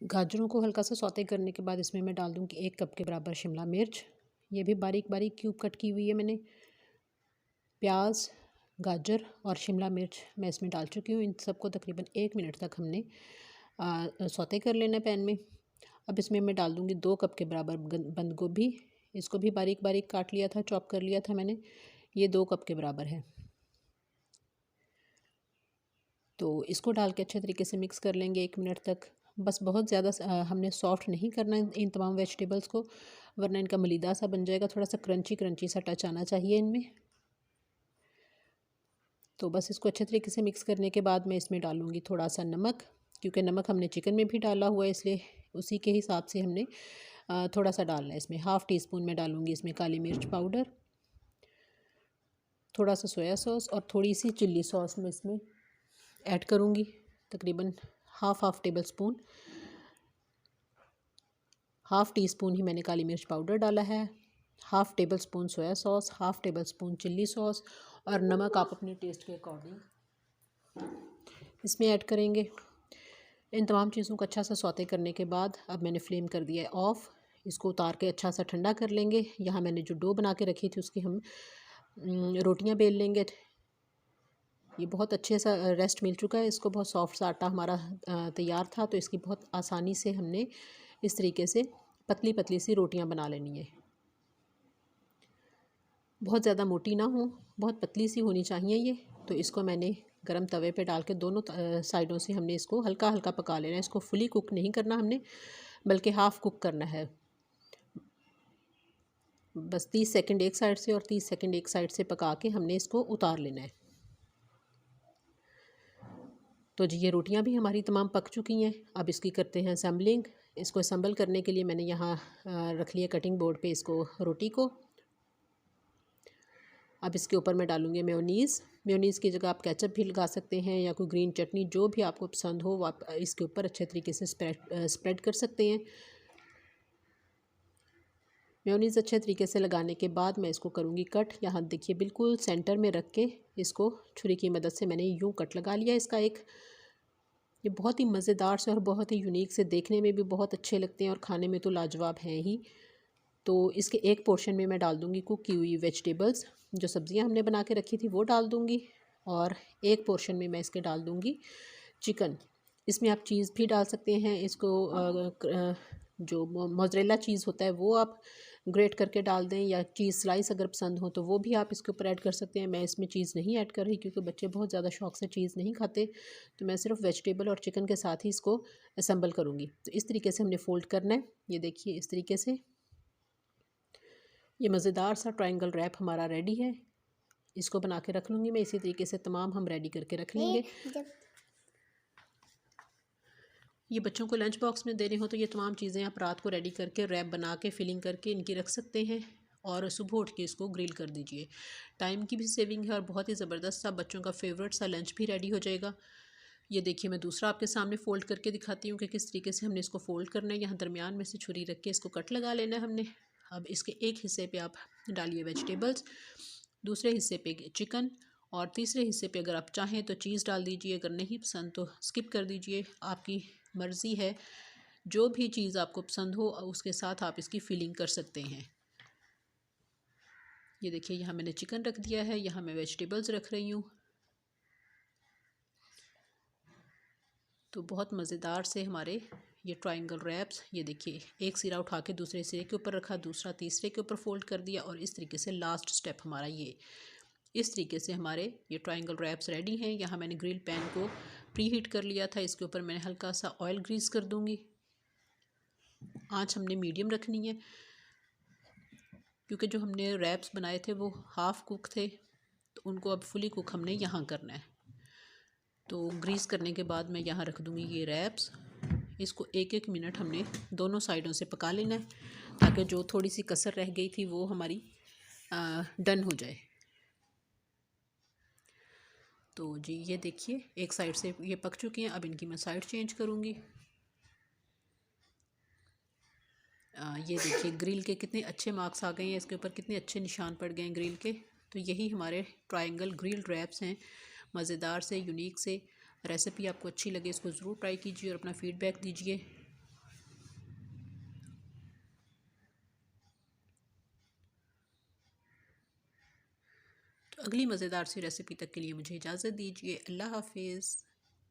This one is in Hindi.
गाजरों को हल्का सा सौते करने के बाद इसमें मैं डाल दूँगी 1 कप के बराबर शिमला मिर्च। ये भी बारीक बारीक क्यूब कट की हुई है मैंने। प्याज, गाजर और शिमला मिर्च मैं इसमें डाल चुकी हूँ। इन सबको तकरीबन 1 मिनट तक हमने सौते कर लेना है पैन में। अब इसमें मैं डाल दूँगी 2 कप के बराबर बंद गोभी। इसको भी बारीक बारीक काट लिया था, चॉप कर लिया था मैंने। ये 2 कप के बराबर है। तो इसको डाल के अच्छे तरीके से मिक्स कर लेंगे 1 मिनट तक। बस बहुत ज़्यादा हमने सॉफ्ट नहीं करना इन तमाम वेजिटेबल्स को, वरना इनका मलीदा सा बन जाएगा। थोड़ा सा क्रंची क्रंची सा टच आना चाहिए इनमें। तो बस इसको अच्छे तरीके से मिक्स करने के बाद मैं इसमें डालूँगी थोड़ा सा नमक, क्योंकि नमक हमने चिकन में भी डाला हुआ है, इसलिए उसी के हिसाब से हमने थोड़ा सा डालना है इसमें। हाफ़ टी स्पून मैं डालूँगी इसमें काली मिर्च पाउडर, थोड़ा सा सोया सॉस और थोड़ी सी चिल्ली सॉस मैं इसमें ऐड करूँगी। तकरीबन half tablespoon, half teaspoon ही मैंने काली मिर्च पाउडर डाला है। Half tablespoon soya sauce, half tablespoon chilli sauce और नमक आप अपने टेस्ट के अकॉर्डिंग इसमें ऐड करेंगे। इन तमाम चीज़ों को अच्छा सा सौते करने के बाद अब मैंने फ्लेम कर दिया है ऑफ़। इसको उतार के अच्छा सा ठंडा कर लेंगे। यहाँ मैंने जो डो बना के रखी थी उसकी हम रोटियां बेल लेंगे। ये बहुत अच्छे सा रेस्ट मिल चुका है इसको, बहुत सॉफ्ट सा आटा हमारा तैयार था। तो इसकी बहुत आसानी से हमने इस तरीके से पतली पतली सी रोटियां बना लेनी है। बहुत ज़्यादा मोटी ना हो, बहुत पतली सी होनी चाहिए ये। तो इसको मैंने गरम तवे पे डाल के दोनों साइडों से हमने इसको हल्का हल्का पका लेना है। इसको फुली कुक नहीं करना हमने, बल्कि हाफ़ कुक करना है। बस 30 सेकंड एक साइड से और 30 सेकंड एक साइड से पका के हमने इसको उतार लेना है। तो जी ये रोटियां भी हमारी तमाम पक चुकी हैं। अब इसकी करते हैं असम्बलिंग। इसको असम्बल करने के लिए मैंने यहाँ रख लिया कटिंग बोर्ड पे इसको, रोटी को। अब इसके ऊपर मैं डालूँगी मेयोनीज़। मेयोनीज़ की जगह आप केचप भी लगा सकते हैं या कोई ग्रीन चटनी, जो भी आपको पसंद हो वो आप इसके ऊपर अच्छे तरीके से स्प्रेड कर सकते हैं। मेयोनीज़ अच्छे तरीके से लगाने के बाद मैं इसको करूँगी कट। यहाँ देखिए बिल्कुल सेंटर में रख के इसको छुरी की मदद से मैंने यूँ कट लगा लिया इसका एक। ये बहुत ही मज़ेदार से और बहुत ही यूनिक से, देखने में भी बहुत अच्छे लगते हैं और खाने में तो लाजवाब हैं ही। तो इसके एक पोर्शन में मैं डाल दूँगी कुक की हुई वेजिटेबल्स, जो सब्ज़ियाँ हमने बना के रखी थी वो डाल दूँगी। और एक पोर्शन में मैं इसके डाल दूँगी चिकन। इसमें आप चीज़ भी डाल सकते हैं। इसको जो मोज़रेला चीज़ होता है वो आप ग्रेट करके डाल दें, या चीज़ स्लाइस अगर पसंद हो तो वो भी आप इसके ऊपर ऐड कर सकते हैं। मैं इसमें चीज़ नहीं ऐड कर रही क्योंकि बच्चे बहुत ज़्यादा शौक से चीज़ नहीं खाते। तो मैं सिर्फ वेजिटेबल और चिकन के साथ ही इसको असम्बल करूँगी। तो इस तरीके से हमने फ़ोल्ड करना है। ये देखिए इस तरीके से ये मज़ेदार सा ट्रायंगल रैप हमारा रेडी है। इसको बना के रख लूँगी मैं। इसी तरीके से तमाम हम रेडी करके रख लेंगे। ये बच्चों को लंच बॉक्स में देने हो तो ये तमाम चीज़ें आप रात को रेडी करके रैप बना के फिलिंग करके इनकी रख सकते हैं और सुबह उठ के इसको ग्रिल कर दीजिए। टाइम की भी सेविंग है और बहुत ही ज़बरदस्त सा बच्चों का फेवरेट सा लंच भी रेडी हो जाएगा। ये देखिए मैं दूसरा आपके सामने फ़ोल्ड करके दिखाती हूँ कि किस तरीके से हमने इसको फ़ोल्ड करना है। यहाँ दरमियान में से छुरी रख के इसको कट लगा लेना है हमने। अब इसके एक हिस्से पे आप डालिए वेजिटेबल्स, दूसरे हिस्से पे चिकन और तीसरे हिस्से पे अगर आप चाहें तो चीज़ डाल दीजिए। अगर नहीं पसंद तो स्किप कर दीजिए, आपकी मर्ज़ी है। जो भी चीज़ आपको पसंद हो उसके साथ आप इसकी फिलिंग कर सकते हैं। ये देखिए यहाँ मैंने चिकन रख दिया है, यहाँ मैं वेजिटेबल्स रख रही हूँ। तो बहुत मज़ेदार से हमारे ये ट्रायंगल रैप्स, ये देखिए एक सिरा उठा के दूसरे सिरे के ऊपर रखा, दूसरा तीसरे के ऊपर फोल्ड कर दिया और इस तरीके से लास्ट स्टेप हमारा ये। इस तरीके से हमारे ये ट्रायंगल रैप्स रेडी हैं। यहाँ मैंने ग्रिल पैन को प्री हीट कर लिया था। इसके ऊपर मैंने हल्का सा ऑयल ग्रीस कर दूँगी। आँच हमने मीडियम रखनी है क्योंकि जो हमने रैप्स बनाए थे वो हाफ़ कुक थे, तो उनको अब फुली कुक हमने यहाँ करना है। तो ग्रीस करने के बाद मैं यहाँ रख दूँगी ये रैप्स। इसको एक एक मिनट हमने दोनों साइडों से पका लेना है ताकि जो थोड़ी सी कसर रह गई थी वो हमारी डन हो जाए। तो जी ये देखिए एक साइड से ये पक चुकी हैं। अब इनकी मैं साइड चेंज करूँगी। ये देखिए ग्रिल के कितने अच्छे मार्क्स आ गए हैं, इसके ऊपर कितने अच्छे निशान पड़ गए हैं ग्रिल के। तो यही हमारे ट्रायंगल ग्रिल रैप्स हैं, मज़ेदार से, यूनिक से। रेसिपी आपको अच्छी लगे इसको ज़रूर ट्राई कीजिए और अपना फ़ीडबैक दीजिए। अगली मज़ेदार सी रेसिपी तक के लिए मुझे इजाज़त दीजिए। अल्लाह हाफ़िज़।